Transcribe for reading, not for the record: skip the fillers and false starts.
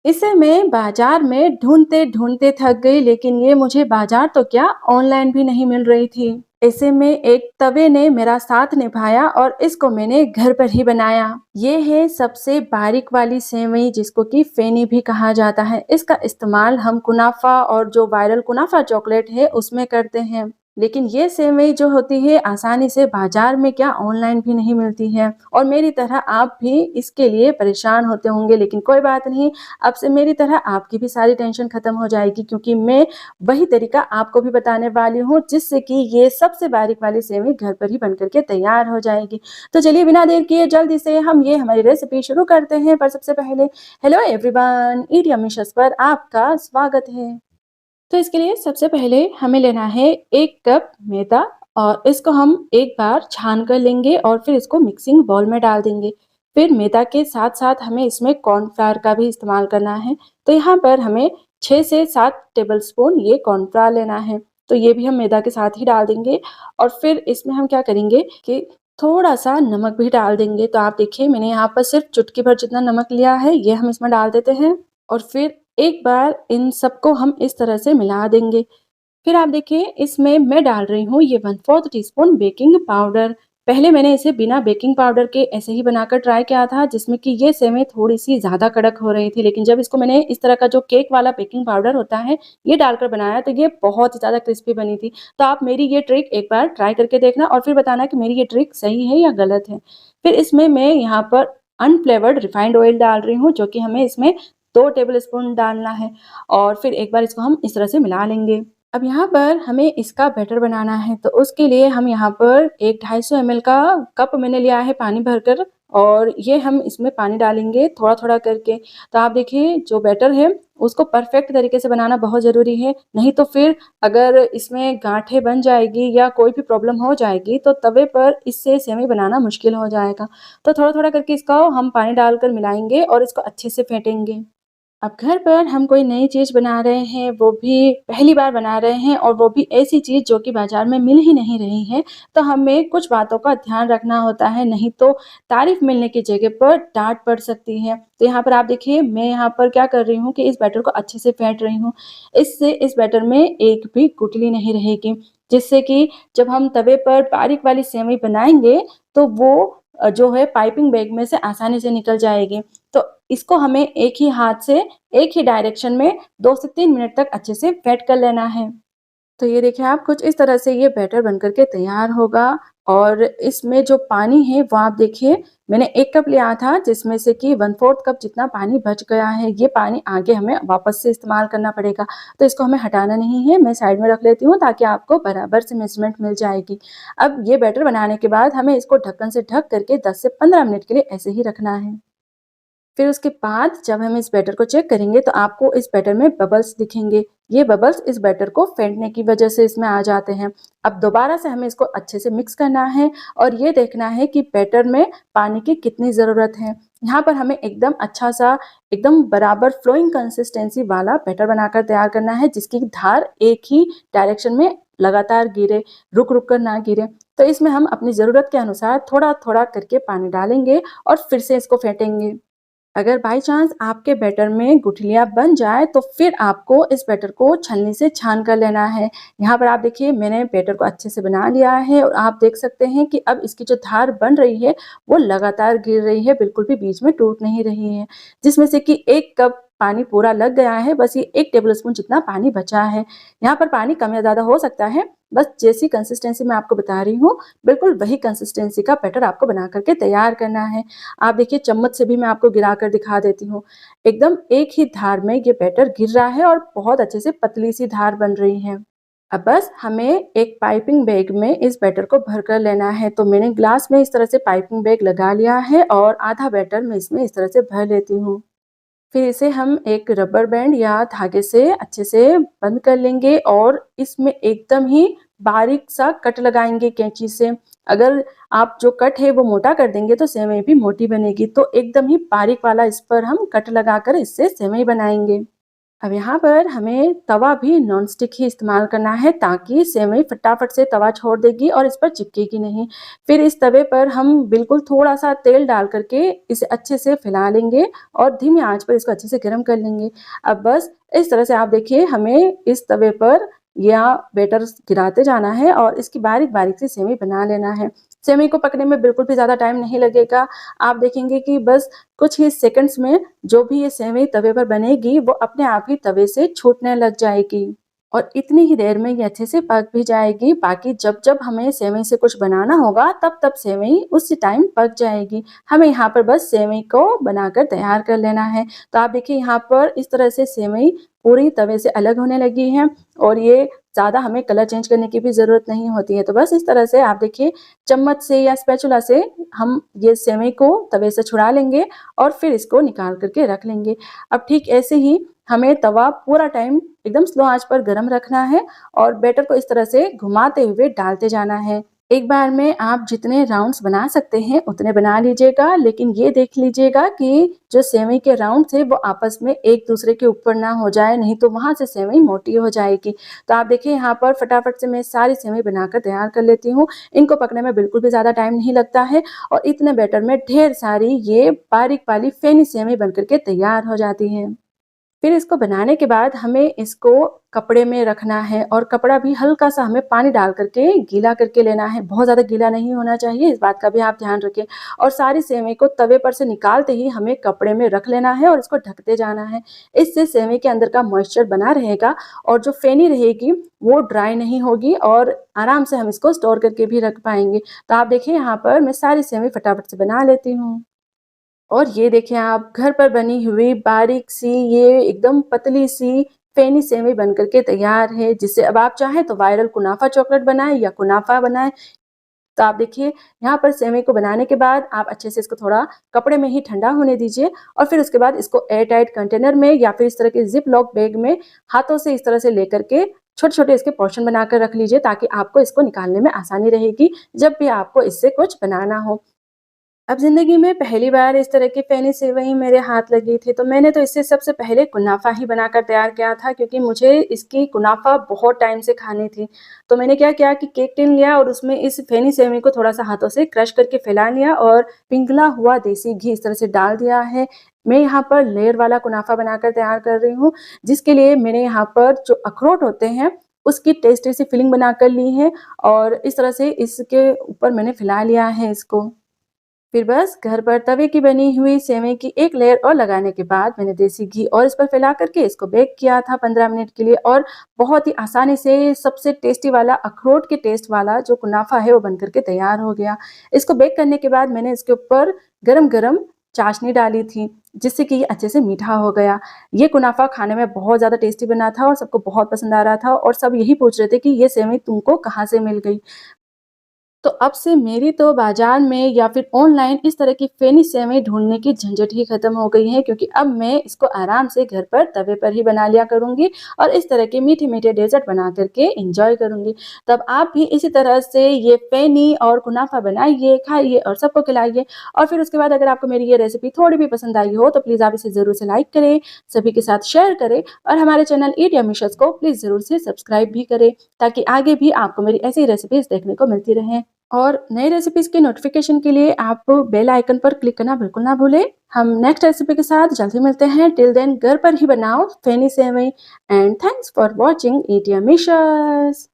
इसे मैं बाजार में ढूंढते-ढूंढते थक गई, लेकिन ये मुझे बाजार तो क्या ऑनलाइन भी नहीं मिल रही थी। ऐसे में एक तवे ने मेरा साथ निभाया और इसको मैंने घर पर ही बनाया। ये है सबसे बारीक वाली सेवई, जिसको कि फेनी भी कहा जाता है। इसका इस्तेमाल हम कुनाफा और जो वायरल कुनाफा चॉकलेट है उसमें करते हैं। लेकिन ये सेवई जो होती है आसानी से बाजार में क्या ऑनलाइन भी नहीं मिलती है, और मेरी तरह आप भी इसके लिए परेशान होते होंगे, लेकिन कोई बात नहीं। अब से मेरी तरह आपकी भी सारी टेंशन खत्म हो जाएगी, क्योंकि मैं वही तरीका आपको भी बताने वाली हूँ, जिससे कि ये सबसे बारीक वाली सेवई घर पर ही बन करके तैयार हो जाएगी। तो चलिए बिना देर किए जल्दी से हम ये हमारी रेसिपी शुरू करते हैं। पर सबसे पहले हेलो एवरीवन, ईट यम्मी शस पर आपका स्वागत है। तो इसके लिए सबसे पहले हमें लेना है 1 कप मैदा, और इसको हम एक बार छान कर लेंगे और फिर इसको मिक्सिंग बाउल में डाल देंगे। फिर मैदा के साथ-साथ हमें इसमें कॉर्नफ्लावर का भी इस्तेमाल करना है। तो यहाँ पर हमें 6 से 7 टेबलस्पून ये कॉर्नफ्लावर लेना है। तो ये भी हम मैदा के साथ ही डाल देंगे, और फिर इसमें हम क्या करेंगे कि थोड़ा-सा नमक भी डाल देंगे। तो आप देखिए मैंने यहाँ पर सिर्फ़ चुटकी भर जितना नमक लिया है, ये हम इसमें डाल देते हैं, और फिर एक बार इन सबको हम इस तरह से मिला देंगे। फिर आप देखिए इसमें मैं डाल रही हूँ ये 1/4 टीस्पून बेकिंग पाउडर। पहले मैंने इसे बिना बेकिंग पाउडर के ऐसे ही बनाकर ट्राई किया था, जिसमें कि ये सेवई थोड़ी-सी ज़्यादा कड़क हो रही थी। लेकिन जब इसको मैंने इस तरह का जो केक वाला बेकिंग पाउडर होता है, ये डालकर बनाया, तो ये बहुत ही ज़्यादा क्रिस्पी बनी थी। तो आप मेरी ये ट्रिक एक बार ट्राई करके देखना और फिर बताना कि मेरी ये ट्रिक सही है या गलत है। फिर इसमें मैं यहाँ पर अनफ्लेवर्ड रिफाइंड ऑयल डाल रही हूँ, जो कि हमें इसमें 2 टेबलस्पून डालना है, और फिर एक बार इसको हम इस तरह से मिला लेंगे। अब यहाँ पर हमें इसका बैटर बनाना है, तो उसके लिए हम यहाँ पर एक 250 ml का कप मैंने लिया है पानी भरकर, और ये हम इसमें पानी डालेंगे थोड़ा-थोड़ा करके। तो आप देखिए जो बैटर है उसको परफेक्ट तरीके से बनाना बहुत ज़रूरी है, नहीं तो फिर अगर इसमें गाँठें बन जाएगी या कोई भी प्रॉब्लम हो जाएगी, तो तवे पर इससे सेवई बनाना मुश्किल हो जाएगा। तो थोड़ा-थोड़ा करके इसको हम पानी डालकर मिलाएँगे और इसको अच्छे से फेंटेंगे। अब घर पर हम कोई नई चीज़ बना रहे हैं, वो भी पहली बार बना रहे हैं, और वो भी ऐसी चीज़ जो कि बाज़ार में मिल ही नहीं रही है, तो हमें कुछ बातों का ध्यान रखना होता है, नहीं तो तारीफ़ मिलने की जगह पर डाँट पड़ सकती है। तो यहाँ पर आप देखिए मैं यहाँ पर क्या कर रही हूँ कि इस बैटर को अच्छे से फेंट रही हूँ। इससे इस बैटर में एक भी गुठली नहीं रहेगी, जिससे कि जब हम तवे पर बारीक वाली सेवई बनाएँगे, तो वो जो है पाइपिंग बैग में से आसानी से निकल जाएगी। तो इसको हमें एक ही हाथ से एक ही डायरेक्शन में 2 से 3 मिनट तक अच्छे से फेंट कर लेना है। तो ये देखिए आप कुछ इस तरह से ये बैटर बन कर के तैयार होगा, और इसमें जो पानी है वो आप देखिए मैंने 1 कप लिया था, जिसमें से कि 1/4 कप जितना पानी बच गया है। ये पानी आगे हमें वापस से इस्तेमाल करना पड़ेगा, तो इसको हमें हटाना नहीं है। मैं साइड में रख लेती हूँ ताकि आपको बराबर से मेज़रमेंट मिल जाएगी। अब ये बैटर बनाने के बाद हमें इसको ढक्कन से ढक करके 10 से 15 मिनट के लिए ऐसे ही रखना है। फिर उसके बाद जब हम इस बैटर को चेक करेंगे, तो आपको इस बैटर में बबल्स दिखेंगे। ये बबल्स इस बैटर को फेंटने की वजह से इसमें आ जाते हैं। अब दोबारा से हमें इसको अच्छे से मिक्स करना है, और ये देखना है कि बैटर में पानी की कितनी ज़रूरत है। यहाँ पर हमें एकदम अच्छा-सा, एकदम बराबर फ्लोइंग कंसिस्टेंसी वाला बैटर बनाकर तैयार करना है, जिसकी धार एक ही डायरेक्शन में लगातार गिरे, रुक-रुक कर ना गिरे। तो इसमें हम अपनी ज़रूरत के अनुसार थोड़ा-थोड़ा करके पानी डालेंगे और फिर से इसको फेंटेंगे। अगर बाई चांस आपके बैटर में गुठलियाँ बन जाए, तो फिर आपको इस बैटर को छलनी से छान कर लेना है। यहाँ पर आप देखिए मैंने बैटर को अच्छे से बना लिया है, और आप देख सकते हैं कि अब इसकी जो धार बन रही है वो लगातार गिर रही है, बिल्कुल भी बीच में टूट नहीं रही है। जिसमें से कि 1 कप पानी पूरा लग गया है, बस ये 1 टेबलस्पून जितना पानी बचा है। यहाँ पर पानी कम या ज़्यादा हो सकता है, बस जैसी कंसिस्टेंसी मैं आपको बता रही हूँ, बिल्कुल वही कंसिस्टेंसी का बैटर आपको बना कर के तैयार करना है। आप देखिए चम्मच से भी मैं आपको गिरा कर दिखा देती हूँ। एकदम एक ही धार में ये बैटर गिर रहा है, और बहुत अच्छे से पतली सी धार बन रही है। अब बस हमें एक पाइपिंग बैग में इस बैटर को भर कर लेना है। तो मैंने ग्लास में इस तरह से पाइपिंग बैग लगा लिया है, और आधा बैटर मैं इसमें इस तरह से भर लेती हूँ। फिर इसे हम एक रबर बैंड या धागे से अच्छे से बंद कर लेंगे, और इसमें एकदम ही बारीक सा कट लगाएँगे कैंची से। अगर आप जो कट है वो मोटा कर देंगे, तो सेवई भी मोटी बनेगी। तो एकदम ही बारीक वाला इस पर हम कट लगाकर इससे सेवई बनाएँगे। अब यहाँ पर हमें तवा भी नॉन स्टिक ही इस्तेमाल करना है ताकि सेवई फटाफट से तवा छोड़ देगी और इस पर चिपकेगी नहीं। फिर इस तवे पर हम बिल्कुल थोड़ा-सा तेल डाल कर के इसे अच्छे से फैला लेंगे और धीमी आँच पर इसको अच्छे से गरम कर लेंगे। अब बस इस तरह से आप देखिए हमें इस तवे पर या बैटर गिराते जाना है और इसकी बारीक-बारीक सी सेवई बना लेना है। सेवई को पकने में बिल्कुल भी ज़्यादा टाइम नहीं लगेगा। आप देखेंगे कि बस कुछ ही सेकंड्स में जो भी ये सेवई तवे पर बनेगी वो अपने आप ही तवे से छूटने लग जाएगी और इतनी ही देर में ये अच्छे से पक भी जाएगी। बाकी जब-जब हमें सेवई से कुछ बनाना होगा तब-तब सेवई उसी टाइम पक जाएगी। हमें यहाँ पर बस सेवई को बनाकर तैयार कर लेना है। तो आप देखिए यहाँ पर इस तरह से सेवई पूरी तवे से अलग होने लगी है और ये ज़्यादा हमें कलर चेंज करने की भी ज़रूरत नहीं होती है। तो बस इस तरह से आप देखिए चम्मच से या स्पैचुला से हम ये सेवई को तवे से छुड़ा लेंगे और फिर इसको निकाल कर के रख लेंगे। अब ठीक ऐसे ही हमें तवा पूरा टाइम एकदम स्लो आँच पर गरम रखना है और बैटर को इस तरह से घुमाते हुए डालते जाना है। एक बार में आप जितने राउंड्स बना सकते हैं उतने बना लीजिएगा, लेकिन ये देख लीजिएगा कि जो सेवई के राउंड्स हैं वो आपस में एक-दूसरे के ऊपर ना हो जाए, नहीं तो वहाँ से सेवई मोटी हो जाएगी। तो आप देखिए यहाँ पर फटाफट से मैं सारी सेवई बनाकर तैयार कर लेती हूँ। इनको पकने में बिल्कुल भी ज़्यादा टाइम नहीं लगता है और इतने बैटर में ढेर सारी ये बारीक वाली फेनी सेवई बन कर के तैयार हो जाती हैं। फिर इसको बनाने के बाद हमें इसको कपड़े में रखना है और कपड़ा भी हल्का-सा हमें पानी डाल कर के गीला करके लेना है। बहुत ज़्यादा गीला नहीं होना चाहिए, इस बात का भी आप ध्यान रखें और सारी सेवई को तवे पर से निकालते ही हमें कपड़े में रख लेना है और इसको ढकते जाना है। इससे सेवई के अंदर का मॉइस्चर बना रहेगा और जो फेनी रहेगी वो ड्राई नहीं होगी और आराम से हम इसको स्टोर करके भी रख पाएँगे। तो आप देखिए यहाँ पर मैं सारी सेवई फटाफट से बना लेती हूँ। और ये देखिए आप घर पर बनी हुई बारीक-सी ये एकदम पतली-सी फेनी सेवई बन कर के तैयार है, जिससे अब आप चाहें तो वायरल कुनाफा चॉकलेट बनाएँ या कुनाफा बनाएँ। तो आप देखिए यहाँ पर सेवई को बनाने के बाद आप अच्छे से इसको थोड़ा कपड़े में ही ठंडा होने दीजिए और फिर उसके बाद इसको एयर टाइट कंटेनर में या फिर इस तरह के ज़िप लॉक बैग में हाथों से इस तरह से लेकर के छोटे-छोटे इसके पोर्शन बनाकर रख लीजिए ताकि आपको इसको निकालने में आसानी रहेगी, जब भी आपको इससे कुछ बनाना हो। अब ज़िंदगी में पहली बार इस तरह की फ़ेनी सेवई मेरे हाथ लगी थी, तो मैंने तो इससे सबसे पहले कुनाफ़ा ही बनाकर तैयार किया था क्योंकि मुझे इसकी कुनाफ़ा बहुत टाइम से खानी थी। तो मैंने क्या किया कि केक टिन लिया और उसमें इस फ़ेनी सेवई को थोड़ा-सा हाथों से क्रश करके फैला लिया और पिघला हुआ देसी घी इस तरह से डाल दिया है। मैं यहाँ पर लेयर वाला कुनाफ़ा बनाकर तैयार कर रही हूँ, जिसके लिए मैंने यहाँ पर जो अखरोट होते हैं, उसकी टेस्टी सी फिलिंग बनाकर ली है और इस तरह से इसके ऊपर मैंने फैला लिया है इसको। फिर बस घर पर तवे की बनी हुई सेवई की एक लेयर और लगाने के बाद मैंने देसी घी और इस पर फैला करके इसको बेक किया था 15 मिनट के लिए और बहुत ही आसानी से सबसे टेस्टी वाला अखरोट के टेस्ट वाला जो कुनाफा है वो बन करके तैयार हो गया। इसको बेक करने के बाद मैंने इसके ऊपर गरम-गरम चाशनी डाली थी जिससे कि ये अच्छे से मीठा हो गया। ये कुनाफा खाने में बहुत ज़्यादा टेस्टी बना था और सबको बहुत पसंद आ रहा था और सब यही पूछ रहे थे कि ये सेवई तुमको कहाँ से मिल गई? तो अब से मेरी तो बाज़ार में या फिर ऑनलाइन इस तरह की फ़ेनी सेवई ढूँढने की झंझट ही ख़त्म हो गई है क्योंकि अब मैं इसको आराम से घर पर तवे पर ही बना लिया करूँगी और इस तरह के मीठे-मीठे डेज़र्ट बना कर के एन्जॉय करूँगी। तब आप भी इसी तरह से ये फ़ेनी और कुनाफ़ा बनाइए, खाइए और सबको खिलाइए और फिर उसके बाद अगर आपको मेरी ये रेसिपी थोड़ी भी पसंद आई हो तो प्लीज़ आप इसे ज़रूर से लाइक करें, सभी के साथ शेयर करें और हमारे चैनल ईट यम्मी शोज़ को प्लीज़ ज़रूर से सब्सक्राइब भी करें ताकि आगे भी आपको मेरी ऐसी रेसिपीज़ देखने को मिलती रहें। और नई रेसिपीज़ के नोटिफ़िकेशन के लिए आप बेल आइकन पर क्लिक करना बिल्कुल ना भूलें। हम नेक्स्ट रेसिपी के साथ जल्दी मिलते हैं। टिल देन घर पर ही बनाओ फ़ेनी सेवई and thanks for watching eat yummy shows.